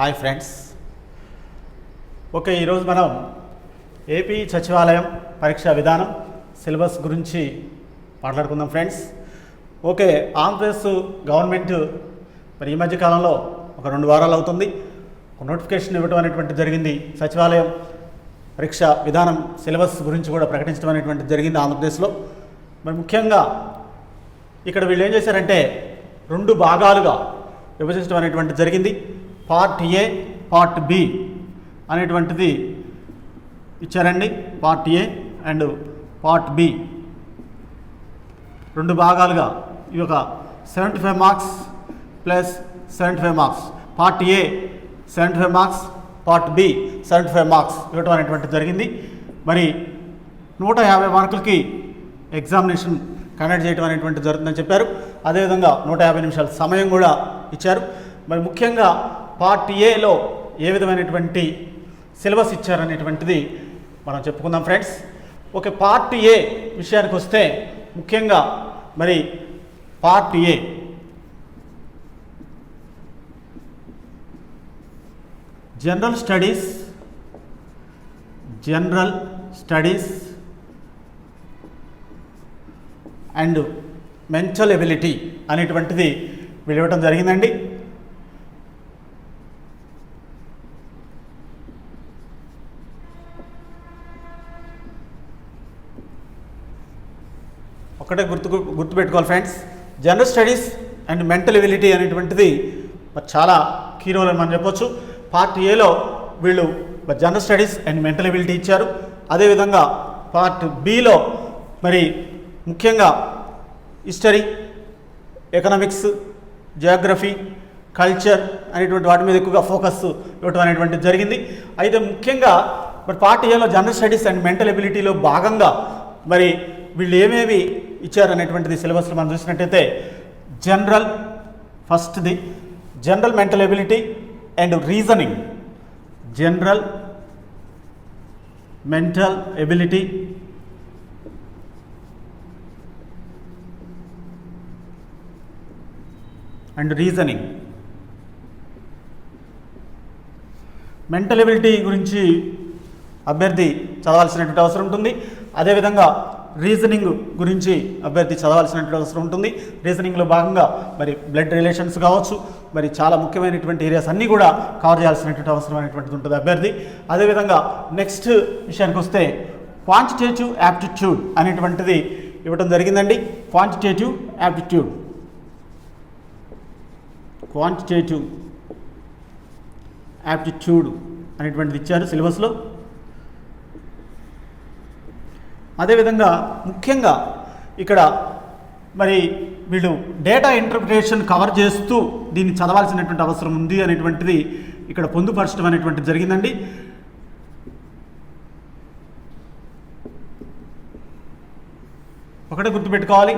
Hi friends. Okay, ఈరోజు మనం AP సచివాలయం పరీక్షా విధానం సిలబస్ గురించి మాట్లాడుకుందాం ఫ్రెండ్స్. ఓకే, ఆంధ్రప్రదేశ్ గవర్నమెంట్ మరి ఈ మధ్య కాలంలో ఒక 2 వారాలు అవుతుంది ఒక నోటిఫికేషన్ ఇవ్వడం అనేటువంటి జరిగింది. సచివాలయం పరీక్ష విధానం సిలబస్ గురించి కూడా ప్రకటించడం అనేటువంటి జరిగింది ఆంధ్రప్రదేశ్లో. మరి ముఖ్యంగా ఇక్కడ వీళ్ళు ఏం చేశారంటే 2 భాగాలుగా విభజించడం అనేటువంటి జరిగింది. పార్ట్ ఏ, పార్ట్ బి అనేటువంటిది ఇచ్చారండి. Part A and part B 2 భాగాలుగా ఈ యొక్క 75 marks plus 75 marks. Part A 75 marks, part B 75 marks ఇవ్వటం అనేటువంటి జరిగింది. మరి 150 మార్కులకి ఎగ్జామినేషన్ కండక్ట్ చేయడం అనేటువంటి జరుగుతుందని చెప్పారు. అదేవిధంగా 150 నిమిషాల సమయం కూడా ఇచ్చారు. మరి ముఖ్యంగా పార్ట్ ఏలో ఏ విధమైనటువంటి సిలబస్ ఇచ్చారనేటువంటిది మనం చెప్పుకుందాం ఫ్రెండ్స్. ఓకే, పార్ట్ ఏ విషయానికి వస్తే ముఖ్యంగా మరి part A general studies and mental ability అనేటువంటిది వీళ్ళు ఇవ్వడం జరిగిందండి. ఒకటే గుర్తుపెట్టుకోవాలి friends, general studies and mental ability అనేటువంటిది చాలా కీ రోల్ అని మనం చెప్పొచ్చు. పార్ట్ ఏలో వీళ్ళు general studies and mental ability ఇచ్చారు. అదేవిధంగా పార్ట్ బిలో మరి ముఖ్యంగా హిస్టరీ, ఎకనామిక్స్, జియోగ్రఫీ, కల్చర్ అనేటువంటి వాటి మీద ఎక్కువగా ఫోకస్ ఇవ్వటం అనేటువంటిది జరిగింది. అయితే ముఖ్యంగా మరి పార్ట్ ఏలో జనరల్ స్టడీస్ అండ్ మెంటల్ ఎబిలిటీలో భాగంగా మరి వీళ్ళు ఏమేమి ఇచ్చారనేటువంటిది సిలబస్లో మనం చూసినట్టయితే ఫస్ట్ది general mental ability and reasoning. General mental ability and reasoning. Mental ability గురించి అభ్యర్థి చదవాల్సినటువంటి అవసరం ఉంటుంది. అదేవిధంగా రీజనింగ్ గురించి అభ్యర్థి చదవాల్సినటువంటి అవసరం ఉంటుంది. రీజనింగ్లో భాగంగా మరి బ్లడ్ రిలేషన్స్ కావచ్చు, మరి చాలా ముఖ్యమైనటువంటి ఏరియాస్ అన్నీ కూడా కవర్ చేయాల్సినటువంటి అవసరం అనేటువంటిది ఉంటుంది అభ్యర్థి. అదేవిధంగా నెక్స్ట్ విషయానికి వస్తే క్వాంటిటేటివ్ యాప్టిట్యూడ్ అనేటువంటిది ఇవ్వడం జరిగిందండి. క్వాంటిటేటివ్ యాప్టిట్యూడ్ అనేటువంటిది ఇచ్చారు సిలబస్లో. అదేవిధంగా ముఖ్యంగా ఇక్కడ మరి వీళ్ళు డేటా ఇంటర్ప్రిటేషన్ కవర్ చేస్తూ దీన్ని చదవాల్సినటువంటి అవసరం ఉంది అనేటువంటిది ఇక్కడ పొందుపరచడం అనేటువంటిది జరిగిందండి. ఒకటే గుర్తుపెట్టుకోవాలి,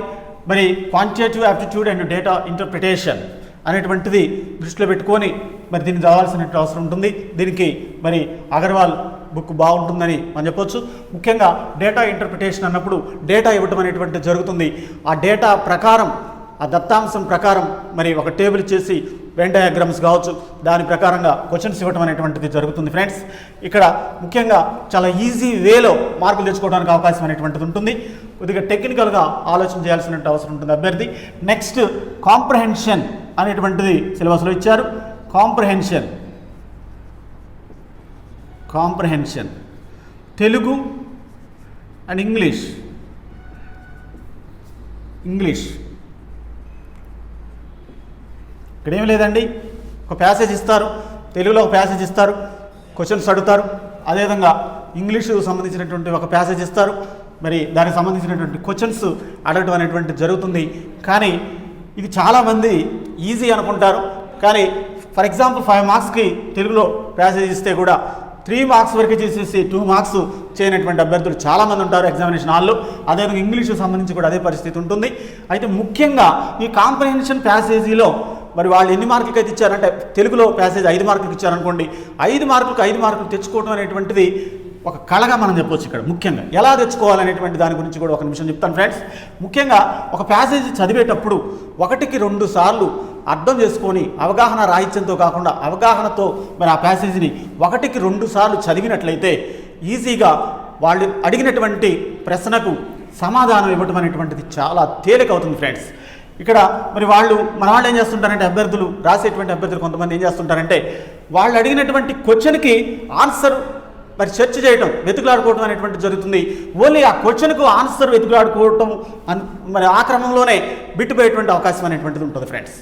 మరి quantitative aptitude and data interpretation అనేటువంటిది దృష్టిలో పెట్టుకొని మరి దీన్ని చదవాల్సినటువంటి అవసరం ఉంటుంది. దీనికి మరి అగర్వాల్ బుక్ బాగుంటుందని మనం చెప్పొచ్చు. ముఖ్యంగా డేటా ఇంటర్ప్రిటేషన్ అన్నప్పుడు డేటా ఇవ్వటం అనేటువంటిది జరుగుతుంది. ఆ డేటా ప్రకారం, ఆ దత్తాంశం ప్రకారం మరి ఒక టేబుల్ చేసి వెన్ డయాగ్రామ్స్ కావచ్చు, దాని ప్రకారంగా క్వశ్చన్స్ ఇవ్వటం అనేటువంటిది జరుగుతుంది ఫ్రెండ్స్. ఇక్కడ ముఖ్యంగా చాలా ఈజీ వేలో మార్కులు తెచ్చుకోవడానికి అవకాశం అనేటువంటిది ఉంటుంది. కొద్దిగా టెక్నికల్గా ఆలోచన చేయాల్సిన అవసరం ఉంటుంది అభ్యర్థి. నెక్స్ట్ కాంప్రహెన్షన్ అనేటువంటిది సిలబస్లో ఇచ్చారు. Comprehension Telugu and English. ఇక్కడ ఏం లేదండి, ఒక ప్యాసేజ్ ఇస్తారు, తెలుగులో ఒక ప్యాసేజ్ ఇస్తారు, క్వశ్చన్స్ అడుగుతారు. అదేవిధంగా ఇంగ్లీషు సంబంధించినటువంటి ఒక ప్యాసేజ్ ఇస్తారు, మరి దానికి సంబంధించినటువంటి క్వశ్చన్స్ అడగడం అనేటువంటి జరుగుతుంది. కానీ ఇది చాలామంది ఈజీ అనుకుంటారు. కానీ ఫర్ ఎగ్జాంపుల్ 5 మార్క్స్కి తెలుగులో ప్యాసేజ్ ఇస్తే కూడా 3 మార్క్స్ వరకు చేసేసి 2 మార్క్స్ చేయనటువంటి అభ్యర్థులు చాలామంది ఉంటారు ఎగ్జామినేషన్ హాల్లో. అదేవిధంగా ఇంగ్లీషు సంబంధించి కూడా అదే పరిస్థితి ఉంటుంది. అయితే ముఖ్యంగా ఈ కాంప్రహెన్షన్ ప్యాసేజీలో మరి వాళ్ళు ఎన్ని మార్కులకి అయితే ఇచ్చారంటే తెలుగులో ప్యాసేజ్ 5 మార్కులకి ఇచ్చారనుకోండి, 5 మార్కులు తెచ్చుకోవడం అనేటువంటిది ఒక కళగా మనం చెప్పొచ్చు. ఇక్కడ ముఖ్యంగా ఎలా తెచ్చుకోవాలనేటువంటి దాని గురించి కూడా ఒక నిమిషం చెప్తాను ఫ్రెండ్స్. ముఖ్యంగా ఒక ప్యాసేజ్ చదివేటప్పుడు 1కి 2 సార్లు అర్థం చేసుకొని అవగాహన రాహిత్యంతో కాకుండా అవగాహనతో మరి ఆ ప్యాసేజీని 1కి 2 సార్లు చదివినట్లయితే ఈజీగా వాళ్ళు అడిగినటువంటి ప్రశ్నకు సమాధానం ఇవ్వటం అనేటువంటిది చాలా తేలిక అవుతుంది ఫ్రెండ్స్. ఇక్కడ మరి మన వాళ్ళు ఏం చేస్తుంటారంటే అభ్యర్థులు రాసేటువంటి అభ్యర్థులు కొంతమంది ఏం చేస్తుంటారంటే వాళ్ళు అడిగినటువంటి క్వశ్చన్కి ఆన్సర్ మరి సెర్చ్ చేయటం, వెతుకులాడుకోవటం అనేటువంటి జరుగుతుంది. ఓన్లీ ఆ క్వశ్చన్కు ఆన్సర్ వెతుకులాడుకోవటం మరి ఆ క్రమంలోనే బిట్టుపోయేటువంటి అవకాశం అనేటువంటిది ఉంటుంది ఫ్రెండ్స్.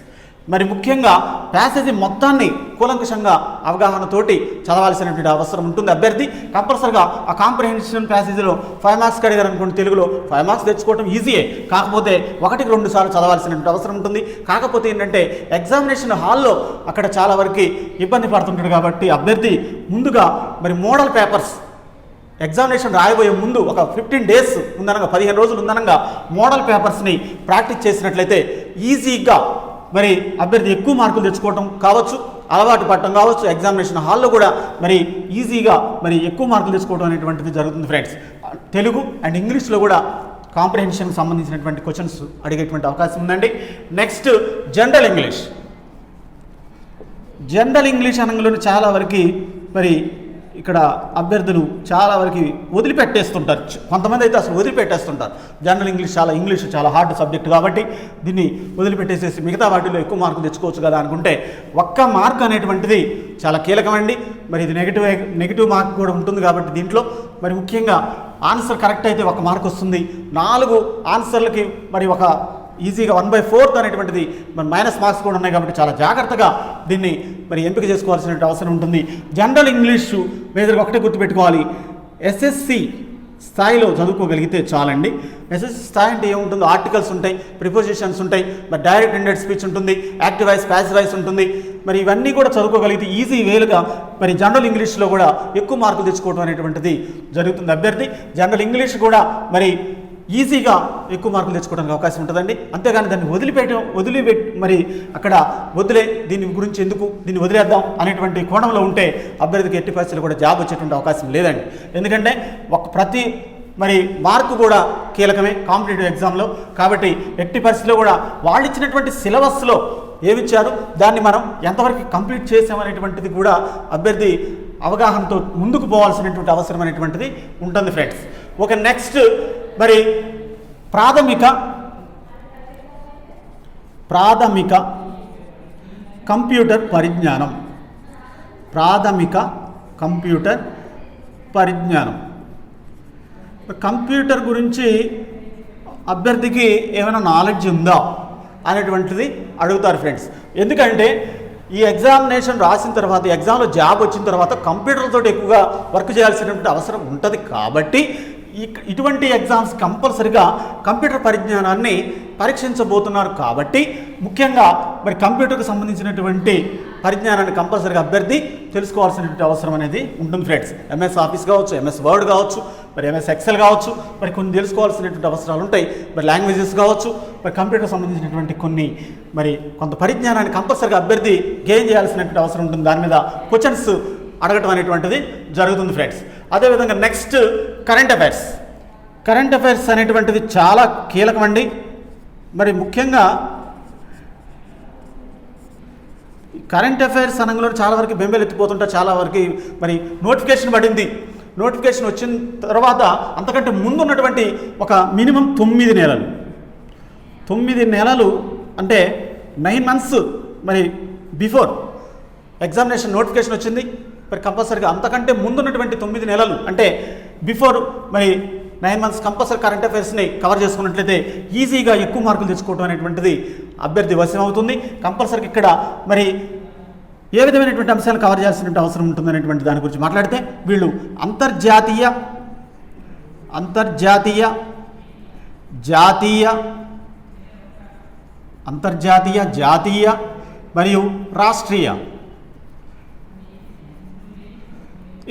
మరి ముఖ్యంగా ప్యాసేజీ మొత్తాన్ని కూలంకషంగా అవగాహనతోటి చదవాల్సినటువంటి అవసరం ఉంటుంది. అభ్యర్థి కంపల్సరిగా ఆ కాంప్రహెన్షన్ ప్యాసేజీలో 5 మార్క్స్ అడిగారు అనుకోండి, తెలుగులో 5 మార్క్స్ తెచ్చుకోవడం ఈజీయే. కాకపోతే 1కి 2 సార్లు చదవాల్సినటువంటి అవసరం ఉంటుంది. కాకపోతే ఏంటంటే ఎగ్జామినేషన్ హాల్లో అక్కడ చాలా వరకు ఇబ్బంది పడుతుంటాడు కాబట్టి అభ్యర్థి ముందుగా మరి మోడల్ పేపర్స్ ఎగ్జామినేషన్ రాయబోయే ముందు ఒక 15 డేస్ ఉందనగా 15 రోజులు ఉందనగా మోడల్ పేపర్స్ని ప్రాక్టీస్ చేసినట్లయితే ఈజీగా మరి అభ్యర్థి ఎక్కువ మార్కులు తెచ్చుకోవటం కావచ్చు, అలవాటు పడటం కావచ్చు, ఎగ్జామినేషన్ హాల్లో కూడా మరి ఈజీగా మరి ఎక్కువ మార్కులు తెచ్చుకోవడం అనేటువంటిది జరుగుతుంది ఫ్రెండ్స్. తెలుగు అండ్ ఇంగ్లీష్లో కూడా కాంప్రహెన్షన్కి సంబంధించినటువంటి క్వశ్చన్స్ అడిగేటువంటి అవకాశం ఉందండి. నెక్స్ట్ జనరల్ ఇంగ్లీష్ అనగానే చాలా వరకు మరి ఇక్కడ అభ్యర్థులు చాలా వరకు వదిలిపెట్టేస్తుంటారు. కొంతమంది అయితే అసలు వదిలిపెట్టేస్తుంటారు. జనరల్ ఇంగ్లీష్ చాలా హార్డ్ సబ్జెక్ట్ కాబట్టి దీన్ని వదిలిపెట్టేసేసి మిగతా వాటిలో ఎక్కువ మార్కులు తెచ్చుకోవచ్చు కదా అనుకుంటే 1 మార్క్ అనేటువంటిది చాలా కీలకమండి. మరి ఇది నెగిటివ్ మార్క్ కూడా ఉంటుంది కాబట్టి దీంట్లో మరి ముఖ్యంగా ఆన్సర్ కరెక్ట్ అయితే 1 మార్క్ వస్తుంది. 4 ఆన్సర్లకి మరి ఒక ఈజీగా 1/4 అనేటువంటిది మరి మైనస్ మార్క్స్ కూడా ఉన్నాయి కాబట్టి చాలా జాగ్రత్తగా దీన్ని మరి ఎంపిక చేసుకోవాల్సిన అవసరం ఉంటుంది. జనరల్ ఇంగ్లీషు మేజర్గా ఒకటే గుర్తుపెట్టుకోవాలి, ఎస్ఎస్సి స్థాయిలో చదువుకోగలిగితే చాలండి. ఎస్ఎస్సి స్థాయి అంటే ఏముంటుందో ఆర్టికల్స్ ఉంటాయి, ప్రిపోజిషన్స్ ఉంటాయి, మరి డైరెక్ట్ ఇండైరెక్ట్ స్పీచ్ ఉంటుంది, యాక్టివ్ వాయిస్, ప్యాసివ్ వాయిస్ ఉంటుంది. మరి ఇవన్నీ కూడా చదువుకోగలిగితే ఈజీ వేలుగా మరి జనరల్ ఇంగ్లీష్లో కూడా ఎక్కువ మార్కులు తెచ్చుకోవడం అనేటువంటిది జరుగుతుంది. అభ్యర్థి జనరల్ ఇంగ్లీష్ కూడా మరి ఈజీగా ఎక్కువ మార్కులు తెచ్చుకోవడానికి అవకాశం ఉంటుందండి. అంతేగాని దాన్ని వదిలిపెట్టి మరి అక్కడ దీని గురించి ఎందుకు, దీన్ని వదిలేద్దాం అనేటువంటి కోణంలో ఉంటే అభ్యర్థికి ఎట్టి పరిస్థితులు కూడా జాబ్ వచ్చేటువంటి అవకాశం లేదండి. ఎందుకంటే ప్రతి మరి మార్కు కూడా కీలకమే కాంపిటేటివ్ ఎగ్జామ్లో. కాబట్టి ఎట్టి పరిస్థితుల్లో కూడా వాళ్ళు ఇచ్చినటువంటి సిలబస్లో ఏమిచ్చారు, దాన్ని మనం ఎంతవరకు కంప్లీట్ చేసామనేటువంటిది కూడా అభ్యర్థి అవగాహనతో ముందుకు పోవాల్సినటువంటి అవసరం అనేటువంటిది ఉంటుంది ఫ్రెండ్స్. ఓకే, నెక్స్ట్ మరి ప్రాథమిక కంప్యూటర్ పరిజ్ఞానం. కంప్యూటర్ గురించి అభ్యర్థికి ఏమైనా నాలెడ్జ్ ఉందా అనేటువంటిది అడుగుతారు ఫ్రెండ్స్. ఎందుకంటే ఈ ఎగ్జామినేషన్ రాసిన తర్వాత, ఎగ్జామ్లో జాబ్ వచ్చిన తర్వాత కంప్యూటర్లతో ఎక్కువగా వర్క్ చేయాల్సినటువంటి అవసరం ఉంటుంది. కాబట్టి ఇటువంటి ఎగ్జామ్స్ కంపల్సరిగా కంప్యూటర్ పరిజ్ఞానాన్ని పరీక్షించబోతున్నారు. కాబట్టి ముఖ్యంగా మరి కంప్యూటర్కి సంబంధించినటువంటి పరిజ్ఞానాన్ని కంపల్సరిగా అభ్యర్థి తెలుసుకోవాల్సినటువంటి అవసరం అనేది ఉంటుంది ఫ్రెండ్స్. ఎంఎస్ ఆఫీస్ కావచ్చు, ఎంఎస్ వర్డ్ కావచ్చు, మరి ఎంఎస్ ఎక్సెల్ కావచ్చు, మరి కొన్ని తెలుసుకోవాల్సినటువంటి అవసరాలు ఉంటాయి. మరి లాంగ్వేజెస్ కావచ్చు, మరి కంప్యూటర్ సంబంధించినటువంటి కొంత పరిజ్ఞానాన్ని కంపల్సరిగా అభ్యర్థి గెయిన్ చేయాల్సినటువంటి అవసరం ఉంటుంది. దాని మీద క్వశ్చన్స్ అడగటం అనేటువంటిది జరుగుతుంది ఫ్రెండ్స్. అదేవిధంగా నెక్స్ట్ కరెంట్ అఫైర్స్ అనేటువంటిది చాలా కీలకమండి. మరి ముఖ్యంగా కరెంట్ అఫైర్స్ అనగానే చాలా వరకు బెంబేలు ఎత్తిపోతుంటారు. చాలా వరకు మరి నోటిఫికేషన్ పడింది, నోటిఫికేషన్ వచ్చిన తర్వాత అంతకంటే ముందు ఉన్నటువంటి ఒక మినిమం 9 నెలలు అంటే 9 మంత్స్ మరి బిఫోర్ ఎగ్జామినేషన్ నోటిఫికేషన్ వచ్చింది. మరి కంపల్సరీగా అంతకంటే ముందున్నటువంటి 9 నెలలు అంటే బిఫోర్ మరి 9 మంత్స్ కంపల్సరీ కరెంట్ అఫైర్స్ని కవర్ చేసుకున్నట్లయితే ఈజీగా ఎక్కువ మార్కులు తెచ్చుకోవడం అనేటువంటిది అభ్యర్థి వశం అవుతుంది. కంపల్సరీగా ఇక్కడ మరి ఏ విధమైనటువంటి అంశాలను కవర్ చేయాల్సిన అవసరం ఉంటుందనేటువంటి దాని గురించి మాట్లాడితే వీళ్ళు అంతర్జాతీయ జాతీయ మరియు రాష్ట్రీయ,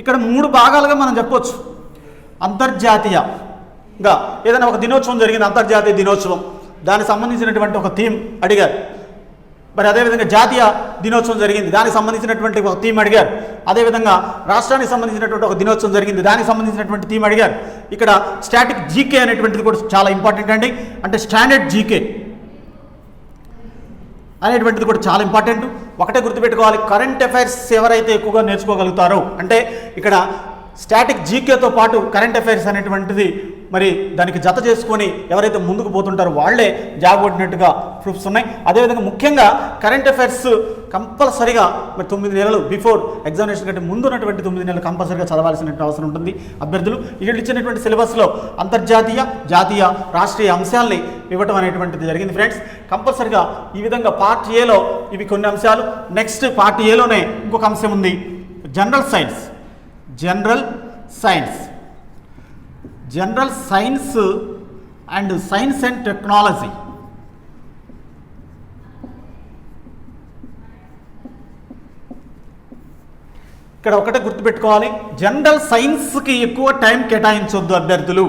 ఇక్కడ 3 భాగాలుగా మనం చెప్పవచ్చు. అంతర్జాతీయంగా ఏదైనా ఒక దినోత్సవం జరిగింది, అంతర్జాతీయ దినోత్సవం, దానికి సంబంధించినటువంటి ఒక థీమ్ అడిగారు. మరి అదేవిధంగా జాతీయ దినోత్సవం జరిగింది, దానికి సంబంధించినటువంటి ఒక థీమ్ అడిగారు. అదేవిధంగా రాష్ట్రానికి సంబంధించినటువంటి ఒక దినోత్సవం జరిగింది, దానికి సంబంధించినటువంటి థీమ్ అడిగారు. ఇక్కడ స్టాటిక్ జీకే అనేటువంటిది కూడా చాలా ఇంపార్టెంట్ అండి. అంటే స్టాండర్డ్ జీకే అనేటువంటిది కూడా చాలా ఇంపార్టెంట్. ఒకటే గుర్తుపెట్టుకోవాలి, కరెంట్ అఫైర్స్ ఎవరైతే ఎక్కువగా నేర్చుకోగలుగుతారో, అంటే ఇక్కడ స్టాటిక్ జీకేతో పాటు కరెంట్ అఫైర్స్ అనేటువంటిది మరి దానికి జత చేసుకొని ఎవరైతే ముందుకు పోతుంటారో వాళ్ళే జాబ్ కొట్టినట్టుగా ప్రూఫ్స్ ఉన్నాయి. అదేవిధంగా ముఖ్యంగా కరెంట్ అఫైర్స్ కంపల్సరీగా మరి 9 నెలలు బిఫోర్ ఎగ్జామినేషన్ కంటే ముందు ఉన్నటువంటి 9 నెలలు కంపల్సరీగా చదవాల్సిన అవసరం ఉంటుంది అభ్యర్థులు. ఇక్కడ ఇచ్చినటువంటి సిలబస్లో అంతర్జాతీయ, జాతీయ, రాష్ట్రీయ అంశాలని ఇవ్వటం అనేటువంటిది జరిగింది ఫ్రెండ్స్. కంపల్సరీగా ఈ విధంగా పార్ట్ ఏలో ఇవి కొన్ని అంశాలు. నెక్స్ట్ పార్ట్ ఏలోనే ఇంకొక అంశం ఉంది, general science. General science and science and technology. ఇక్కడ ఒకటే గుర్తుపెట్టుకోవాలి, జనరల్ సైన్స్కి ఎక్కువ టైం కేటాయించొద్దు అభ్యర్థులు.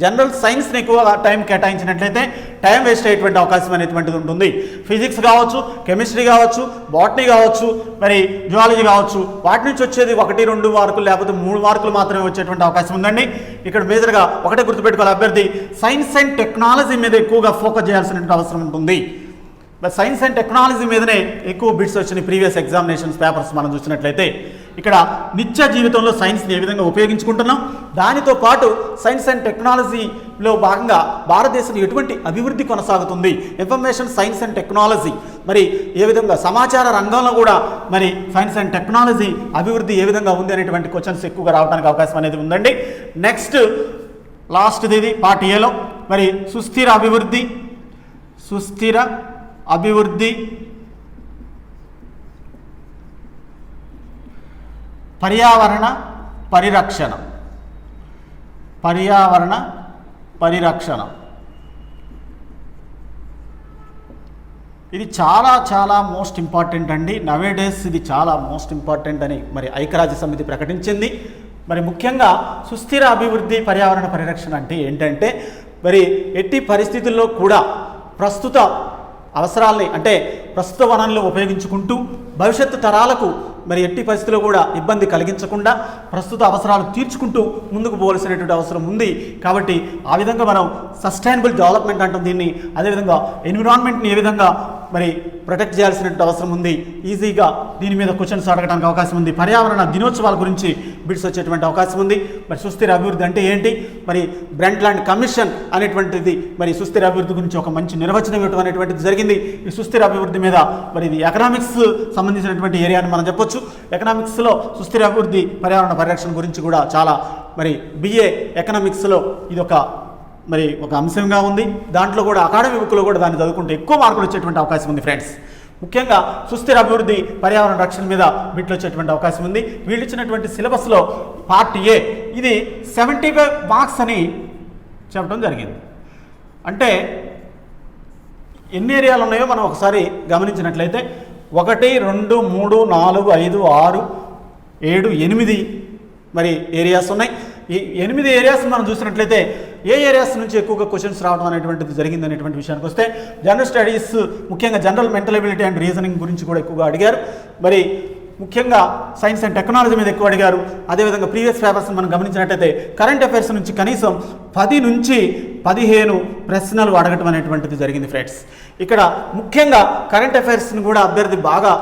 జనరల్ సైన్స్ని ఎక్కువ టైం కేటాయించినట్లయితే టైం వేస్ట్ అయ్యేటువంటి అవకాశం అనేటువంటిది ఉంటుంది. ఫిజిక్స్ కావచ్చు, కెమిస్ట్రీ కావచ్చు, బాటనీ కావచ్చు, మరి జువాలజీ కావచ్చు, వాటి నుంచి వచ్చేది 1, 2 మార్కులు లేకపోతే 3 మార్కులు మాత్రమే వచ్చేటువంటి అవకాశం ఉందండి. ఇక్కడ మేజర్గా ఒకటే గుర్తుపెట్టుకోవాలి అభ్యర్థి, సైన్స్ అండ్ టెక్నాలజీ మీద ఎక్కువగా ఫోకస్ చేయాల్సిన అవసరం ఉంటుంది. సైన్స్ అండ్ టెక్నాలజీ మీదనే ఎక్కువ బిట్స్ వచ్చినాయి ప్రీవియస్ ఎగ్జామినేషన్స్ పేపర్స్ మనం చూసినట్లయితే. ఇక్కడ నిత్య జీవితంలో సైన్స్ని ఏ విధంగా ఉపయోగించుకుంటున్నాం, దానితో పాటు సైన్స్ అండ్ టెక్నాలజీలో భాగంగా భారతదేశంలో ఎటువంటి అభివృద్ధి కొనసాగుతుంది, ఇన్ఫర్మేషన్ సైన్స్ అండ్ టెక్నాలజీ మరి ఏ విధంగా సమాచార రంగంలో కూడా మరి సైన్స్ అండ్ టెక్నాలజీ అభివృద్ధి ఏ విధంగా ఉంది అనేటువంటి క్వశ్చన్స్ ఎక్కువగా రావడానికి అవకాశం అనేది ఉందండి. నెక్స్ట్ లాస్ట్ది పార్ట్ ఏలో మరి సుస్థిర అభివృద్ధి, పర్యావరణ పరిరక్షణ. ఇది చాలా మోస్ట్ ఇంపార్టెంట్ అండి. నవేడేస్ ఇది చాలా మోస్ట్ ఇంపార్టెంట్ అని మరి ఐక్యరాజ్య సమితి ప్రకటించింది. మరి ముఖ్యంగా సుస్థిర అభివృద్ధి, పర్యావరణ పరిరక్షణ అంటే ఏంటంటే మరి ఎట్టి పరిస్థితుల్లో కూడా ప్రస్తుత అవసరాల్ని అంటే ప్రస్తుత వనరులను ఉపయోగించుకుంటూ భవిష్యత్తు తరాలకు మరి ఎట్టి పరిస్థితుల్లో కూడా ఇబ్బంది కలిగించకుండా ప్రస్తుత అవసరాలు తీర్చుకుంటూ ముందుకు పోవలసినటువంటి అవసరం ఉంది. కాబట్టి ఆ విధంగా మనం సస్టైనబుల్ డెవలప్మెంట్ అంటాం దీన్ని. అదేవిధంగా ఎన్విరాన్మెంట్ని ఏ విధంగా మరి ప్రొటెక్ట్ చేయాల్సినటువంటి అవసరం ఉంది. ఈజీగా దీని మీద క్వశ్చన్స్ అడగడానికి అవకాశం ఉంది. పర్యావరణ దినోత్సవాల గురించి బిట్స్ వచ్చేటువంటి అవకాశం ఉంది. మరి సుస్థిర అభివృద్ధి అంటే ఏంటి, మరి బ్రెంట్లాండ్ కమిషన్ అనేటువంటిది మరి సుస్థిర అభివృద్ధి గురించి ఒక మంచి నిర్వచనం ఇవ్వడం అనేటువంటిది జరిగింది. ఈ సుస్థిర అభివృద్ధి మీద మరి ఇది ఎకనామిక్స్ సంబంధించినటువంటి ఏరియా అని మనం చెప్పొచ్చు. ఎకనామిక్స్లో సుస్థిర అభివృద్ధి, పర్యావరణ పరిరక్షణ గురించి కూడా చాలా మరి BA ఎకనామిక్స్లో ఇది ఒక అంశంగా ఉంది. దాంట్లో కూడా అకాడమీ బుక్లో కూడా దాన్ని చదువుకుంటే ఎక్కువ మార్కులు వచ్చేటువంటి అవకాశం ఉంది ఫ్రెండ్స్. ముఖ్యంగా సుస్థిర అభివృద్ధి, పర్యావరణ రక్షణ మీద బిట్లు వచ్చేటువంటి అవకాశం ఉంది. వీళ్ళు ఇచ్చినటువంటి సిలబస్లో పార్ట్ ఏ ఇది 75 మార్క్స్ అని చెప్పడం జరిగింది. అంటే ఎన్ని ఏరియాలు ఉన్నాయో మనం ఒకసారి గమనించినట్లయితే 1, 2, 3, 4, 5, 6, 7, 8 మరి ఏరియాస్ ఉన్నాయి. ఈ 8 ఏరియాస్ మనం చూసినట్లయితే ఏ ఏరియాస్ నుంచి ఎక్కువగా క్వశ్చన్స్ రావడం అనేటువంటిది జరిగింది అనేటువంటి విషయానికి వస్తే జనరల్ స్టడీస్, ముఖ్యంగా general mental ability and reasoning గురించి కూడా ఎక్కువగా అడిగారు. మరి ముఖ్యంగా సైన్స్ అండ్ టెక్నాలజీ మీద ఎక్కువ అడిగారు. అదేవిధంగా ప్రీవియస్ పేపర్స్ మనం గమనించినట్లయితే కరెంట్ అఫైర్స్ నుంచి కనీసం 10 నుంచి 15 ప్రశ్నలు అడగటం అనేటువంటిది జరిగింది ఫ్రెండ్స్. ఇక్కడ ముఖ్యంగా కరెంట్ అఫైర్స్ని కూడా అభ్యర్థి బాగా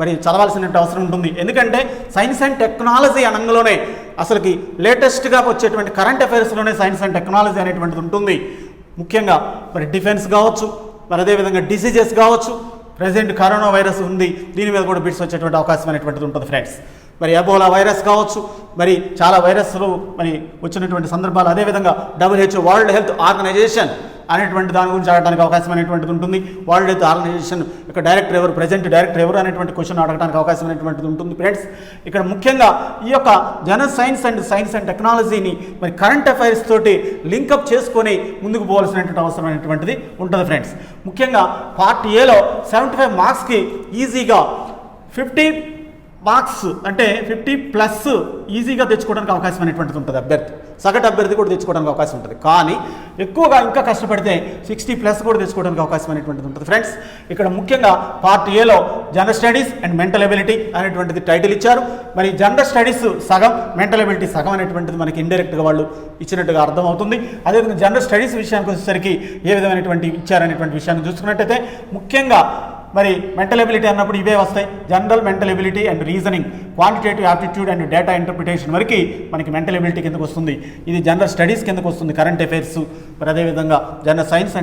మరి చదవాల్సిన అవసరం ఉంటుంది. ఎందుకంటే సైన్స్ అండ్ టెక్నాలజీ అనగానే అసలుకి లేటెస్ట్గా వచ్చేటువంటి కరెంట్ అఫైర్స్లోనే సైన్స్ అండ్ టెక్నాలజీ అనేటువంటిది ఉంటుంది. ముఖ్యంగా మరి డిఫెన్స్ కావచ్చు, మరి అదేవిధంగా డిసీజెస్ కావచ్చు, ప్రెజెంట్ కరోనా వైరస్ ఉంది, దీని మీద కూడా బిట్స్ వచ్చేటువంటి అవకాశం అనేటువంటిది ఉంటుంది ఫ్రెండ్స్. మరి ఎబోలా వైరస్ కావచ్చు, మరి చాలా వైరస్లు మరి వచ్చినటువంటి సందర్భాలు, అదేవిధంగా WHO వరల్డ్ హెల్త్ ఆర్గనైజేషన్ అనేటువంటి దాని గురించి అడగడానికి అవకాశం అనేటువంటిది ఉంటుంది. వరల్డ్ హెల్త్ ఆర్గనైజేషన్ యొక్క డైరెక్టర్ ఎవరు, ప్రెజెంట్ డైరెక్టర్ ఎవరు అనేటువంటి క్వశ్చన్ అడగడానికి అవకాశం అనేటువంటిది ఉంటుంది ఫ్రెండ్స్. ఇక్కడ ముఖ్యంగా ఈ యొక్క జనరల్ సైన్స్ అండ్ టెక్నాలజీని మరి కరెంట్ అఫైర్స్ తోటి లింకప్ చేసుకొని ముందుకు పోవాల్సినటువంటి అవసరం అనేటువంటిది ఉంటుంది ఫ్రెండ్స్. ముఖ్యంగా పార్ట్ ఏలో 75 మార్క్స్కి ఈజీగా 50 మార్క్స్ అంటే 50+ ఈజీగా తెచ్చుకోవడానికి అవకాశం అనేటువంటిది ఉంటుంది. అభ్యర్థి సగటు అభ్యర్థి కూడా తెచ్చుకోవడానికి అవకాశం ఉంటుంది. కానీ ఎక్కువగా ఇంకా కష్టపడితే 60+ కూడా తెచ్చుకోవడానికి అవకాశం అనేటువంటిది ఉంటుంది ఫ్రెండ్స్. ఇక్కడ ముఖ్యంగా పార్ట్ ఏలో general studies and mental ability అనేటువంటిది టైటిల్ ఇచ్చారు. మరి జనరల్ స్టడీస్ సగం, మెంటల్ ఎబిలిటీ సగం అనేటువంటిది మనకి ఇండైరెక్ట్గా వాళ్ళు ఇచ్చినట్టుగా అర్థమవుతుంది. అదేవిధంగా జనరల్ స్టడీస్ విషయానికి వచ్చేసరికి ఏ విధమైనటువంటి ఇచ్చారనేటువంటి విషయాన్ని చూసుకున్నట్టయితే ముఖ్యంగా మరి మెంటల్ ఎబిలిటీ అన్నప్పుడు ఇవే వస్తాయి. General mental ability and reasoning, quantitative aptitude and data interpretation వరకు మనకి మెంటల్ ఎబిలిటీ కిందకు వస్తుంది. ఇది జనరల్ స్టడీస్ కిందకు వస్తుంది, కరెంట్ అఫైర్స్, మరి అదేవిధంగా జనరల్ సైన్స్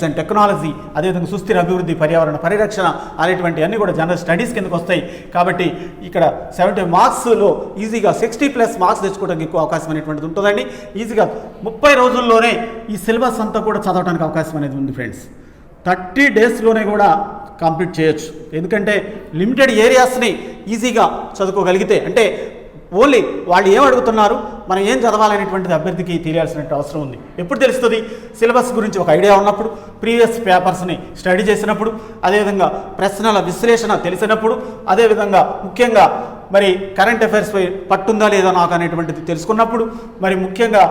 అండ్ టెక్నాలజీ, అదేవిధంగా సుస్థిర అభివృద్ధి, పర్యావరణ పరిరక్షణ అనేటువంటి అన్నీ కూడా జనరల్ స్టడీస్ కిందకు వస్తాయి. కాబట్టి ఇక్కడ 70 మార్క్స్లో ఈజీగా 60+ మార్క్స్ తెచ్చుకోవడానికి ఎక్కువ అవకాశం అనేటువంటిది ఉంటుందండి. ఈజీగా 30 రోజుల్లోనే ఈ సిలబస్ అంతా కూడా చదవడానికి అవకాశం అనేది ఉంది ఫ్రెండ్స్. 30 డేస్లోనే కూడా కంప్లీట్ చేయొచ్చు. ఎందుకంటే లిమిటెడ్ ఏరియాస్ని ఈజీగా చదువుకోగలిగితే, అంటే ఓన్లీ వాళ్ళు ఏం అడుగుతున్నారు, మనం ఏం చదవాలనేటువంటిది అభ్యర్థికి తెలియాల్సిన అవసరం ఉంది. ఎప్పుడు తెలుస్తుంది? సిలబస్ గురించి ఒక ఐడియా ఉన్నప్పుడు, ప్రీవియస్ పేపర్స్ని స్టడీ చేసినప్పుడు, అదేవిధంగా ప్రశ్నల విశ్లేషణ తెలిసినప్పుడు, అదేవిధంగా ముఖ్యంగా మరి కరెంట్ అఫైర్స్పై పట్టుందా లేదా నాకు అనేటువంటిది తెలుసుకున్నప్పుడు, మరి ముఖ్యంగా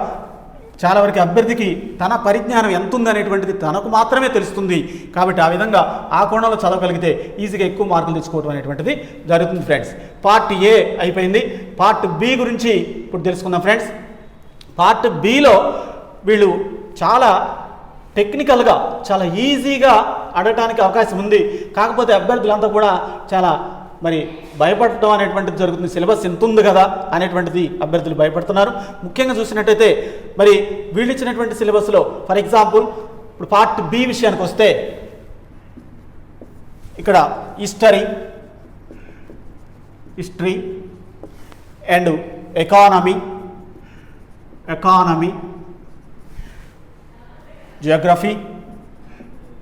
చాలా వరకు అభ్యర్థికి తన పరిజ్ఞానం ఎంత ఉందనేటువంటిది తనకు మాత్రమే తెలుస్తుంది. కాబట్టి ఆ విధంగా ఆ కోణంలో చదవగలిగితే ఈజీగా ఎక్కువ మార్కులు తెచ్చుకోవడం అనేటువంటిది జరుగుతుంది ఫ్రెండ్స్. పార్ట్ ఏ అయిపోయింది. పార్ట్ బి గురించి ఇప్పుడు తెలుసుకుందాం ఫ్రెండ్స్. పార్ట్ బిలో వీళ్ళు చాలా టెక్నికల్గా చాలా ఈజీగా అడగడానికి అవకాశం ఉంది. కాకపోతే అభ్యర్థులంతా కూడా చాలా మరి భయపడటం అనేటువంటిది జరుగుతుంది. సిలబస్ ఎంత ఉంది కదా అనేటువంటిది అభ్యర్థులు భయపడుతున్నారు. ముఖ్యంగా చూసినట్టయితే మరి వీళ్ళు ఇచ్చినటువంటి సిలబస్లో ఫర్ ఎగ్జాంపుల్ ఇప్పుడు పార్ట్ బి విషయానికి వస్తే ఇక్కడ history and economy,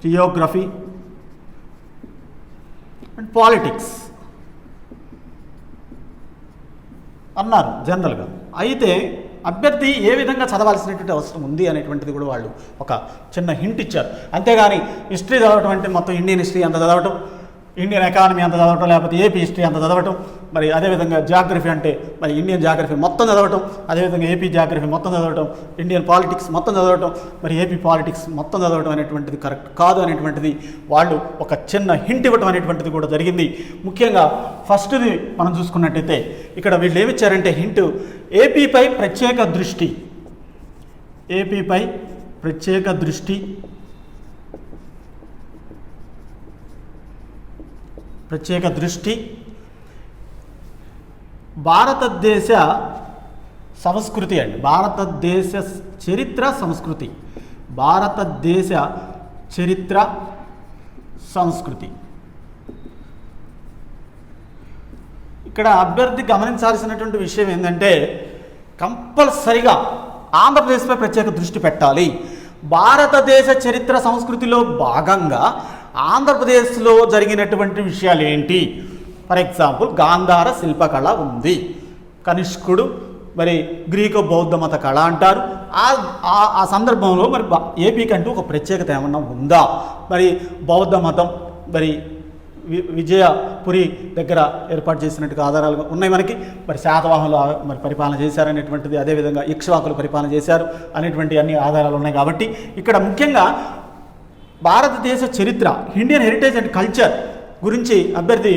Geography and politics అన్నారు జనరల్గా. అయితే అభ్యర్థి ఏ విధంగా చదవాల్సినటువంటి అవసరం ఉంది అనేటువంటిది కూడా వాళ్ళు ఒక చిన్న హింట్ ఇచ్చారు. అంతేగాని హిస్టరీ చదవటం అంటే మొత్తం ఇండియన్ హిస్టరీ అంత చదవటం, ఇండియన్ ఎకానమీ అంత చదవటం, లేకపోతే ఏపీ హిస్టరీ అంత చదవటం, మరి అదేవిధంగా జాగ్రఫీ అంటే మరి ఇండియన్ జాగ్రఫీ మొత్తం చదవటం, అదేవిధంగా ఏపీ జాగ్రఫీ మొత్తం చదవటం, ఇండియన్ పాలిటిక్స్ మొత్తం చదవటం, మరి ఏపీ పాలిటిక్స్ మొత్తం చదవటం అనేటువంటిది కరెక్ట్ కాదు అనేటువంటిది వాళ్ళు ఒక చిన్న హింట్ ఇవ్వటం అనేటువంటిది కూడా జరిగింది. ముఖ్యంగా ఫస్ట్ది మనం చూసుకున్నట్టయితే ఇక్కడ వీళ్ళు ఏమిచ్చారంటే హింట్, ఏపీపై ప్రత్యేక దృష్టి భారతదేశ సంస్కృతి అండి, భారతదేశ చరిత్ర సంస్కృతి. ఇక్కడ అభ్యర్థి గమనించాల్సినటువంటి విషయం ఏంటంటే కంపల్సరిగా ఆంధ్రప్రదేశ్పై ప్రత్యేక దృష్టి పెట్టాలి. భారతదేశ చరిత్ర సంస్కృతిలో భాగంగా ఆంధ్రప్రదేశ్లో జరిగినటువంటి విషయాలు ఏంటి? ఫర్ ఎగ్జాంపుల్ గాంధార శిల్పకళ ఉంది, కనిష్కుడు మరి గ్రీకు బౌద్ధ మత కళ అంటారు. ఆ సందర్భంలో మరి ఏపీకి అంటూ ఒక ప్రత్యేకత ఏమన్నా ఉందా? మరి బౌద్ధ మతం మరి విజయపురి దగ్గర ఏర్పాటు చేసినట్టుగా ఆధారాలు ఉన్నాయి మనకి. మరి శాతవాహనులు మరి పరిపాలన చేశారనేటువంటిది, అదేవిధంగా ఇక్ష్వాకులు పరిపాలన చేశారు అనేటువంటి అన్ని ఆధారాలు ఉన్నాయి. కాబట్టి ఇక్కడ ముఖ్యంగా భారతదేశ చరిత్ర, ఇండియన్ హెరిటేజ్ అండ్ కల్చర్ గురించి అభ్యర్థి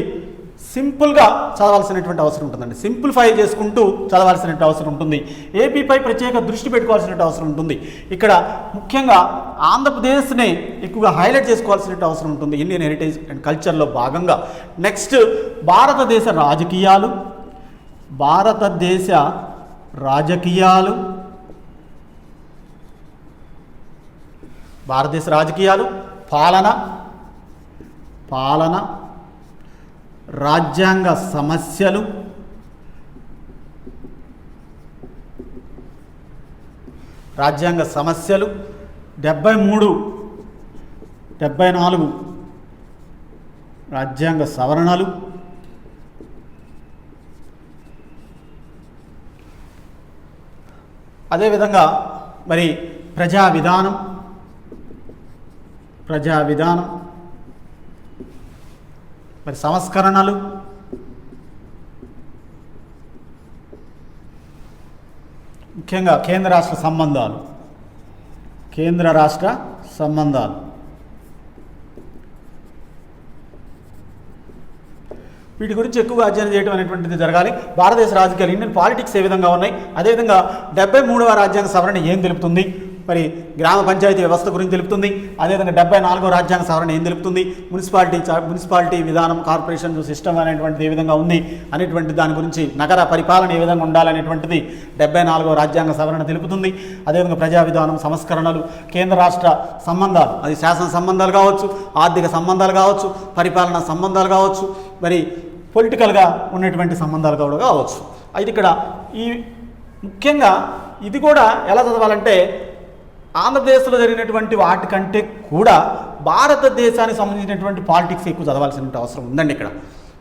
సింపుల్గా చదవాల్సినటువంటి అవసరం ఉంటుందండి. సింప్లిఫై చేసుకుంటూ చదవాల్సిన అవసరం ఉంటుంది. ఏపీపై ప్రత్యేక దృష్టి పెట్టుకోవాల్సిన అవసరం ఉంటుంది. ఇక్కడ ముఖ్యంగా ఆంధ్రప్రదేశ్ని ఎక్కువగా హైలైట్ చేసుకోవాల్సిన అవసరం ఉంటుంది ఇండియన్ హెరిటేజ్ అండ్ కల్చర్లో భాగంగా. నెక్స్ట్ భారతదేశ రాజకీయాలు, పాలన, రాజ్యాంగ సమస్యలు, రాజ్యాంగ సమస్యలు, 73, 74 రాజ్యాంగ సవరణలు, అదేవిధంగా మరి ప్రజా విధానం, మరి సంస్కరణలు, ముఖ్యంగా కేంద్ర రాష్ట్ర సంబంధాలు, వీటి గురించి ఎక్కువగా అధ్యయనం చేయడం అనేటువంటిది జరగాలి. భారతదేశ రాజకీయాలు, ఇండియన్ పాలిటిక్స్ ఏ విధంగా ఉన్నాయి, అదేవిధంగా 73వ రాజ్యాంగ సవరణ ఏం తెలుపుతుంది, మరి గ్రామ పంచాయతీ వ్యవస్థ గురించి తెలుపుతుంది. అదేవిధంగా 74వ రాజ్యాంగ సవరణ ఏం తెలుపుతుంది, మున్సిపాలిటీ విధానం, కార్పొరేషన్ సిస్టమ్ అనేటువంటిది ఏ విధంగా ఉంది అనేటువంటి దాని గురించి, నగర పరిపాలన ఏ విధంగా ఉండాలనేటువంటిది 74వ రాజ్యాంగ సవరణ తెలుపుతుంది. అదేవిధంగా ప్రజా విధానం, సంస్కరణలు, కేంద్ర రాష్ట్ర సంబంధాలు, అది శాసన సంబంధాలు కావచ్చు, ఆర్థిక సంబంధాలు కావచ్చు, పరిపాలన సంబంధాలు కావచ్చు, మరి పొలిటికల్గా ఉన్నటువంటి సంబంధాలు కూడా కావచ్చు. అయితే ఇక్కడ ఈ ముఖ్యంగా ఇది కూడా ఎలా చదవాలంటే ఆంధ్రప్రదేశ్లో జరిగినటువంటి వాటికంటే కూడా భారతదేశానికి సంబంధించినటువంటి పాలిటిక్స్ ఎక్కువ చదవాల్సినటువంటి అవసరం ఉందండి. ఇక్కడ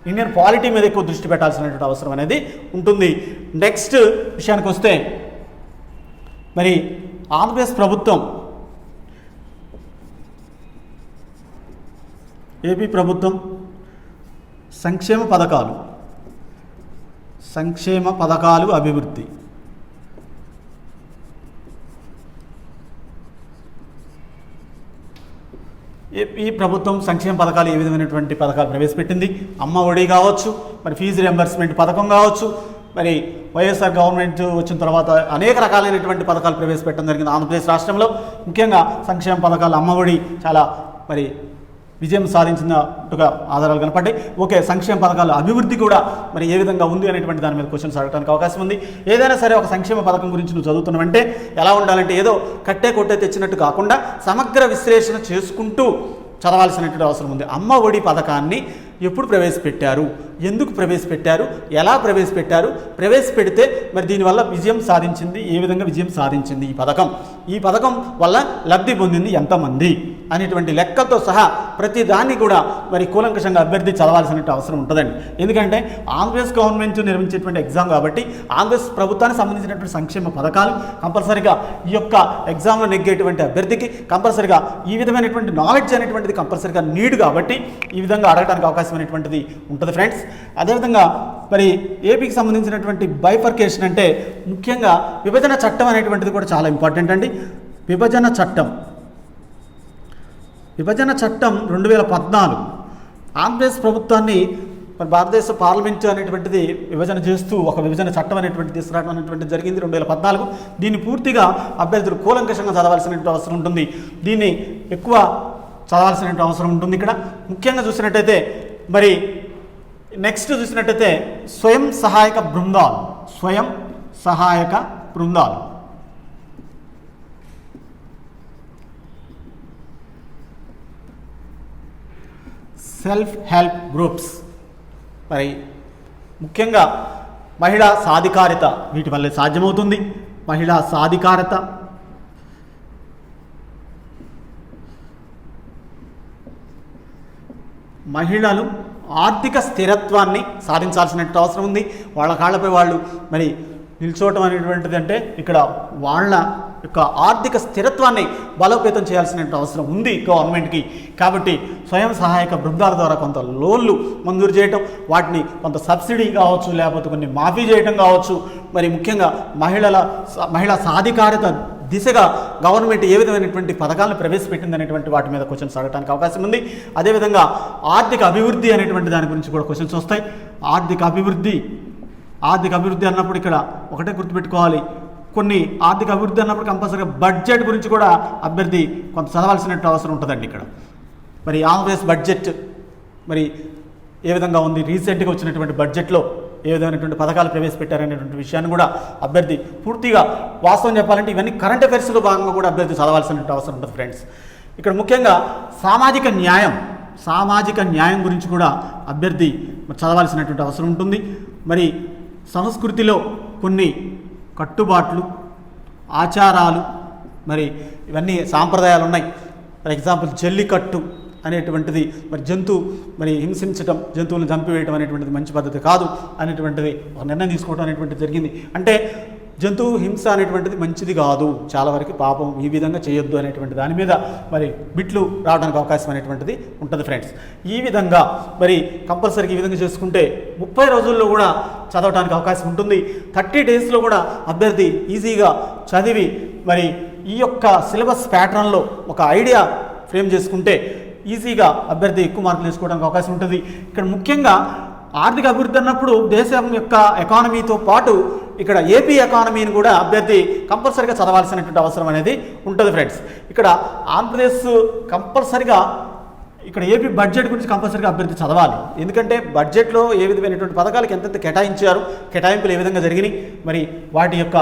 ఇండియన్ పాలిటీ మీద ఎక్కువ దృష్టి పెట్టాల్సినటువంటి అవసరం అనేది ఉంటుంది. నెక్స్ట్ విషయానికి వస్తే మరి ఆంధ్రప్రదేశ్ ప్రభుత్వం, ఏపీ ప్రభుత్వం సంక్షేమ పథకాలు అభివృద్ధి, ఈ ప్రభుత్వం సంక్షేమ పథకాలు ఏ విధమైనటువంటి పథకాలు ప్రవేశపెట్టింది, అమ్మ ఒడి కావచ్చు, మరి ఫీజు రియంబర్స్మెంట్ పథకం కావచ్చు, మరి వైఎస్ఆర్ గవర్నమెంట్ వచ్చిన తర్వాత అనేక రకాలైనటువంటి పథకాలు ప్రవేశపెట్టడం జరిగింది ఆంధ్రప్రదేశ్ రాష్ట్రంలో. ముఖ్యంగా సంక్షేమ పథకాలు, అమ్మ ఒడి చాలా మరి విజయం సాధించినట్టుగా ఆధారాలు కనపడ్డాయి. ఓకే, సంక్షేమ పథకాల అభివృద్ధి కూడా మరి ఏ విధంగా ఉంది అనేటువంటి దాని మీద క్వశ్చన్స్ అడగడానికి అవకాశం ఉంది. ఏదైనా సరే ఒక సంక్షేమ పథకం గురించి నువ్వు చదువుతున్నావంటే ఎలా ఉండాలంటే ఏదో కొట్టే తెచ్చినట్టు కాకుండా సమగ్ర విశ్లేషణ చేసుకుంటూ చదవాల్సినటువంటి అవసరం ఉంది. అమ్మ ఒడి పథకాన్ని ఎప్పుడు ప్రవేశపెట్టారు, ఎందుకు ప్రవేశపెట్టారు, ఎలా ప్రవేశపెట్టారు, ప్రవేశపెడితే మరి దీనివల్ల విజయం సాధించింది, ఏ విధంగా విజయం సాధించింది ఈ పథకం వల్ల లబ్ధి పొందింది ఎంతమంది అనేటువంటి లెక్కలతో సహా ప్రతి దాన్ని కూడా మరి కూలంకషంగా అభ్యర్థి చదవాల్సిన అవసరం ఉంటుందండి. ఎందుకంటే ఆంధ్రప్రదేశ్ గవర్నమెంట్ నిర్వహించేటువంటి ఎగ్జామ్ కాబట్టి ఆంధ్రప్రదేశ్ ప్రభుత్వానికి సంబంధించినటువంటి సంక్షేమ పథకాలు కంపల్సరిగా ఈ యొక్క ఎగ్జామ్లో నెగ్గేటువంటి అభ్యర్థికి కంపల్సరిగా ఈ విధమైనటువంటి నాలెడ్జ్ అనేటువంటిది కంపల్సరిగా నీడ్ కాబట్టి ఈ విధంగా అడగడానికి అవకాశం అనేటువంటిది ఉంటుంది ఫ్రెండ్స్. అదేవిధంగా మరి ఏపీకి సంబంధించినటువంటి బైఫర్కేషన్ అంటే ముఖ్యంగా విభజన చట్టం అనేటువంటిది కూడా చాలా ఇంపార్టెంట్ అండి. విభజన చట్టం 2014 ఆంధ్రప్రదేశ్ ప్రభుత్వాన్ని మరి భారతదేశ పార్లమెంటు అనేటువంటిది విభజన చేస్తూ ఒక విభజన చట్టం అనేటువంటిది తీసుకురావడం అనేటువంటిది జరిగింది 2014. దీన్ని పూర్తిగా అభ్యర్థులు కూలంకషంగా చదవాల్సినటువంటి అవసరం ఉంటుంది. దీన్ని ఎక్కువ చదవాల్సినటువంటి అవసరం ఉంటుంది. ఇక్కడ ముఖ్యంగా చూసినట్టయితే మరి నెక్స్ట్ చూసినట్టయితే స్వయం సహాయక బృందాలు సెల్ఫ్ హెల్ప్ గ్రూప్స్, మరి ముఖ్యంగా మహిళా సాధికారత వీటి వల్లే సాధ్యమవుతుంది. మహిళా సాధికారత, మహిళలు ఆర్థిక స్థిరత్వాన్ని సాధించాల్సిన అవసరం ఉంది. వాళ్ళ కాళ్ళపై వాళ్ళు మరి నిల్చోవటం అనేటువంటిది అంటే ఇక్కడ వాళ్ళ యొక్క ఆర్థిక స్థిరత్వాన్ని బలోపేతం చేయాల్సిన అవసరం ఉంది గవర్నమెంట్కి. కాబట్టి స్వయం సహాయక బృందాల ద్వారా కొంత లోన్లు మంజూరు చేయటం, వాటిని కొంత సబ్సిడీ కావచ్చు, లేకపోతే కొన్ని మాఫీ చేయటం కావచ్చు. మరి ముఖ్యంగా మహిళా సాధికారత దిశగా గవర్నమెంట్ ఏ విధమైనటువంటి పథకాలను ప్రవేశపెట్టింది అనేటువంటి వాటి మీద క్వశ్చన్స్ అడగడానికి అవకాశం ఉంది. అదేవిధంగా ఆర్థిక అభివృద్ధి అనేటువంటి దాని గురించి కూడా క్వశ్చన్స్ వస్తాయి. ఆర్థిక అభివృద్ధి అన్నప్పుడు ఇక్కడ ఒకటే గుర్తుపెట్టుకోవాలి, కొన్ని ఆర్థిక అభివృద్ధి అన్నప్పుడు కంపల్సరీగా బడ్జెట్ గురించి కూడా అభ్యర్థి కొంత చదవాల్సిన అవసరం ఉంటుందండి. ఇక్కడ మరి ఆంధ్రప్రదేశ్ బడ్జెట్ మరి ఏ విధంగా ఉంది, రీసెంట్గా వచ్చినటువంటి బడ్జెట్లో ఏ విధమైనటువంటి పథకాలు ప్రవేశపెట్టారనేటువంటి విషయాన్ని కూడా అభ్యర్థి పూర్తిగా, వాస్తవం చెప్పాలంటే ఇవన్నీ కరెంట్ అఫైర్స్లో భాగంగా కూడా అభ్యర్థి చదవాల్సిన అవసరం ఉంటుంది ఫ్రెండ్స్. ఇక్కడ ముఖ్యంగా సామాజిక న్యాయం గురించి కూడా అభ్యర్థి చదవాల్సినటువంటి అవసరం ఉంటుంది. మరి సంస్కృతిలో కొన్ని కట్టుబాట్లు, ఆచారాలు, మరి ఇవన్నీ సాంప్రదాయాలు ఉన్నాయి. ఫర్ ఎగ్జాంపుల్ జల్లికట్టు అనేటువంటిది మరి హింసించడం, జంతువులను చంపివేయడం అనేటువంటిది మంచి పద్ధతి కాదు అనేటువంటిది ఒక నిర్ణయం తీసుకోవడం అనేటువంటిది జరిగింది. అంటే జంతువు హింస అనేటువంటిది మంచిది కాదు, చాలా వరకు పాపం, ఈ విధంగా చేయొద్దు అనేటువంటి దాని మీద మరి బిట్లు రావడానికి అవకాశం అనేటువంటిది ఉంటుంది ఫ్రెండ్స్. ఈ విధంగా మరి కంపల్సరీగా ఈ విధంగా చేసుకుంటే 30 రోజుల్లో కూడా చదవడానికి అవకాశం ఉంటుంది. 30 డేస్లో కూడా అభ్యర్థి ఈజీగా చదివి మరి ఈ యొక్క సిలబస్ ప్యాటర్న్లో ఒక ఐడియా ఫ్రేమ్ చేసుకుంటే ఈజీగా అభ్యర్థి ఎక్కువ మార్కులు తీసుకోవడానికి అవకాశం ఉంటుంది. ఇక్కడ ముఖ్యంగా ఆర్థిక అభివృద్ధి అన్నప్పుడు దేశం యొక్క ఎకానమీతో పాటు ఇక్కడ ఏపీ ఎకానమీని కూడా అభ్యర్థి కంపల్సరీగా చదవాల్సినటువంటి అవసరం అనేది ఉంటుంది ఫ్రెండ్స్. ఇక్కడ ఆంధ్రప్రదేశ్ కంపల్సరీగా ఇక్కడ ఏపీ బడ్జెట్ గురించి కంపల్సరీగా అభ్యర్థి చదవాలి. ఎందుకంటే బడ్జెట్లో ఏ విధమైనటువంటి పథకాలకు ఎంతెంత కేటాయించారు, కేటాయింపులు ఏ విధంగా జరిగినాయి, మరి వాటి యొక్క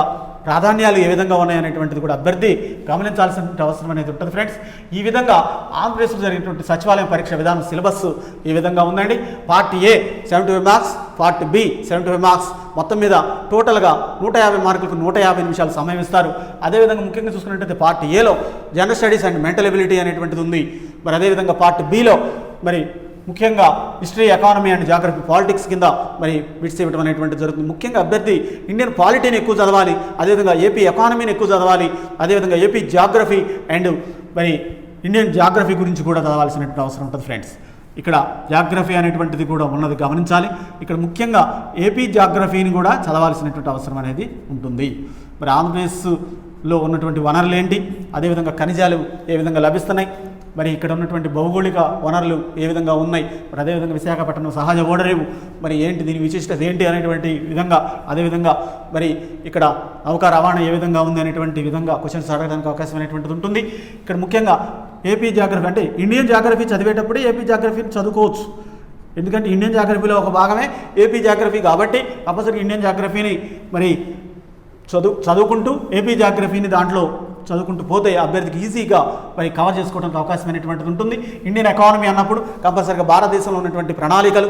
ప్రాధాన్యాలు ఏ విధంగా ఉన్నాయనేటువంటిది కూడా అభ్యర్థి గమనించాల్సిన అవసరం అనేది ఉంటుంది ఫ్రెండ్స్. ఈ విధంగా ఆంధ్రప్రదేశ్లో జరిగినటువంటి సచివాలయం పరీక్ష విధానం సిలబస్ ఈ విధంగా ఉందండి. Part A 75 marks, part B 75 marks, మొత్తం మీద టోటల్గా 150 మార్కులకు 150 నిమిషాలు సమయం ఇస్తారు. అదేవిధంగా ముఖ్యంగా చూసుకున్నట్టయితే పార్ట్ ఏలో general studies and mental ability అనేటువంటిది ఉంది. మరి అదేవిధంగా పార్ట్ బిలో మరి ముఖ్యంగా history, economy and geography, politics కింద మరి బిట్స్ ఇవ్వడం అనేటువంటిది జరుగుతుంది. ముఖ్యంగా అభ్యర్థి ఇండియన్ పాలిటీని ఎక్కువ చదవాలి, అదేవిధంగా ఏపీ ఎకానమీని ఎక్కువ చదవాలి, అదేవిధంగా ఏపీ జాగ్రఫీ అండ్ మరి ఇండియన్ జాగ్రఫీ గురించి కూడా చదవాల్సినటువంటి అవసరం ఉంటుంది ఫ్రెండ్స్. ఇక్కడ జాగ్రఫీ అనేటువంటిది కూడా ఉన్నది గమనించాలి. ఇక్కడ ముఖ్యంగా ఏపీ జాగ్రఫీని కూడా చదవాల్సినటువంటి అవసరం అనేది ఉంటుంది. మరి ఆంధ్రప్రదేశ్లో ఉన్నటువంటి వనరులు ఏంటి, అదేవిధంగా ఖనిజాలు ఏ విధంగా లభిస్తున్నాయి, మరి ఇక్కడ ఉన్నటువంటి భౌగోళిక వనరులు ఏ విధంగా ఉన్నాయి, మరి అదేవిధంగా విశాఖపట్నం సహజ ఓడరేవు మరి ఏంటి, దీని విశిష్టత ఏంటి అనేటువంటి విధంగా, అదేవిధంగా మరి ఇక్కడ నౌకా రవాణా ఏ విధంగా ఉంది అనేటువంటి విధంగా క్వశ్చన్స్ అడగడానికి అవకాశం అనేటువంటిది ఉంటుంది. ఇక్కడ ముఖ్యంగా ఏపీ జాగ్రఫీ అంటే ఇండియన్ జాగ్రఫీ చదివేటప్పుడే ఏపీ జాగ్రఫీని చదువుకోవచ్చు. ఎందుకంటే ఇండియన్ జాగ్రఫీలో ఒక భాగమే ఏపీ జాగ్రఫీ కాబట్టి కంపల్సరీ ఇండియన్ జాగ్రఫీని మరి చదువుకుంటూ ఏపీ జాగ్రఫీని దాంట్లో చదువుకుంటూ పోతే అభ్యర్థికి ఈజీగా మరి కవర్ చేసుకోవడానికి అవకాశం అనేటువంటిది ఉంటుంది. ఇండియన్ ఎకానమీ అన్నప్పుడు కంపల్సరీగా భారతదేశంలో ఉన్నటువంటి ప్రణాళికలు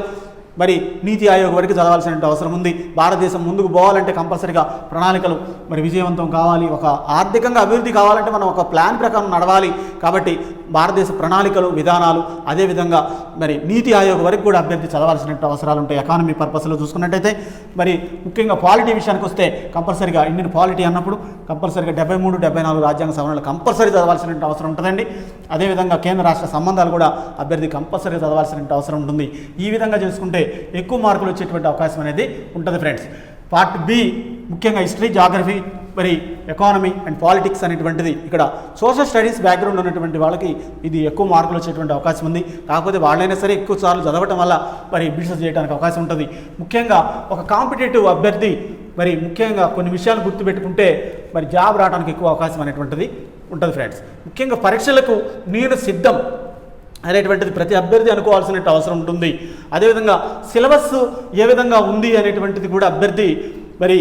మరి నీతి ఆయోగ్ వరకు చదవాల్సిన అవసరం ఉంది. భారతదేశం ముందుకు పోవాలంటే కంపల్సరీగా ప్రణాళికలు మరి విజయవంతం కావాలి. ఒక ఆర్థికంగా అభివృద్ధి కావాలంటే మనం ఒక ప్లాన్ ప్రకారం నడవాలి. కాబట్టి భారతదేశ ప్రణాళికలు, విధానాలు, అదేవిధంగా మరి నీతి ఆయోగ్ వరకు కూడా అభ్యర్థి చదవాల్సిన అవసరాలు ఉంటాయి. ఎకానమీ పర్పస్లో చూసుకున్నట్టయితే మరి ముఖ్యంగా పాలిటీ విషయానికి వస్తే కంపల్సరీగా ఇండియన్ పాలిటీ అన్నప్పుడు కంపల్సరీగా 73, 74 రాజ్యాంగ సవరణలు కంపల్సరీ చదవాల్సిన అవసరం ఉంటుందండి. అదేవిధంగా కేంద్ర రాష్ట్ర సంబంధాలు కూడా అభ్యర్థి కంపల్సరీగా చదవాల్సిన అవసరం ఉంటుంది. ఈ విధంగా చేసుకుంటే ఎక్కువ మార్కులు వచ్చేటువంటి అవకాశం అనేది ఉంటుంది ఫ్రెండ్స్. పార్ట్ బి ముఖ్యంగా హిస్టరీ, జాగ్రఫీ, మరి ఎకానమీ అండ్ పాలిటిక్స్ అనేటువంటిది ఇక్కడ సోషల్ స్టడీస్ బ్యాక్గ్రౌండ్ ఉన్నటువంటి వాళ్ళకి ఇది ఎక్కువ మార్కులు వచ్చేటువంటి అవకాశం ఉంది. కాకపోతే వాళ్ళైనా సరే ఎక్కువ సార్లు చదవటం వల్ల మరి బిట్స్ చేయడానికి అవకాశం ఉంటుంది. ముఖ్యంగా ఒక కాంపిటేటివ్ అభ్యర్థి మరి ముఖ్యంగా కొన్ని విషయాలు గుర్తుపెట్టుకుంటే మరి జాబ్ రావడానికి ఎక్కువ అవకాశం అనేటువంటిది ఉంటుంది ఫ్రెండ్స్. ముఖ్యంగా పరీక్షలకు నేను సిద్ధం అనేటువంటిది ప్రతి అభ్యర్థి అనుకోవాల్సిన అవసరం ఉంటుంది. అదేవిధంగా సిలబస్ ఏ విధంగా ఉంది అనేటువంటిది కూడా అభ్యర్థి మరి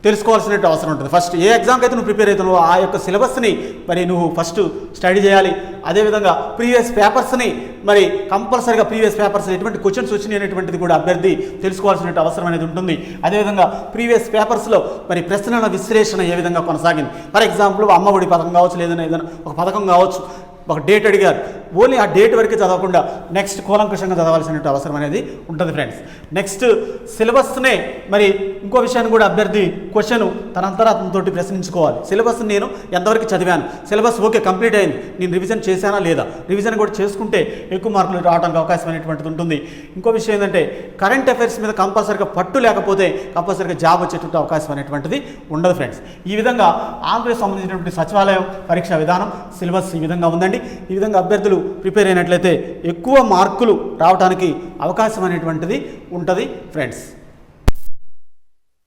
తెలుసుకోవాల్సిన అవసరం ఉంటుంది. ఫస్ట్ ఏ ఎగ్జామ్కి అయితే నువ్వు ప్రిపేర్ అవుతున్నావో ఆ యొక్క సిలబస్ని మరి నువ్వు ఫస్ట్ స్టడీ చేయాలి. అదేవిధంగా ప్రీవియస్ పేపర్స్ని మరి కంపల్సరీగా ప్రీవియస్ పేపర్స్ ఎటువంటి క్వశ్చన్స్ వచ్చినాయి అనేటువంటిది కూడా అభ్యర్థి తెలుసుకోవాల్సిన అవసరం అనేది ఉంటుంది. అదేవిధంగా ప్రీవియస్ పేపర్స్లో మరి ప్రశ్నల విశ్లేషణ ఏ విధంగా కొనసాగింది. ఫర్ ఎగ్జాంపుల్ అమ్మఒడి పథకం కావచ్చు, లేదన్నా ఏదైనా ఒక పథకం కావచ్చు, ఒక డేట్ అడిగారు, ఓన్లీ ఆ డేట్ వరకే చదవకుండా నెక్స్ట్ కూలంకషంగా చదవాల్సిన అవసరం అనేది ఉంటుంది ఫ్రెండ్స్. నెక్స్ట్ సిలబస్నే మరి ఇంకో విషయాన్ని కూడా అభ్యర్థి క్వశ్చన్ తనంతరాతనతో ప్రశ్నించుకోవాలి. సిలబస్ నేను ఎంతవరకు చదివాను, సిలబస్ ఓకే కంప్లీట్ అయింది, నేను రివిజన్ చేశానా లేదా, రివిజన్ కూడా చేసుకుంటే ఎక్కువ మార్కులు రావడానికి అవకాశం అనేటువంటిది ఉంటుంది. ఇంకో విషయం ఏంటంటే కరెంట్ అఫైర్స్ మీద కంపల్సరీగా పట్టు లేకపోతే కంపల్సరీగా జాబ్ వచ్చేటువంటి అవకాశం అనేటువంటిది ఉండదు ఫ్రెండ్స్. ఈ విధంగా ఆంధ్రప్రదేశ్ సంబంధించినటువంటి సచివాలయం పరీక్షా విధానం సిలబస్ ఈ విధంగా ఉందండి. ఈ విధంగా అభ్యర్థులు ప్రిపేర్ అయినట్లయితే ఎక్కువ మార్కులు రావడానికి అవకాశం అనేటువంటిది ఉంటుంది ఫ్రెండ్స్.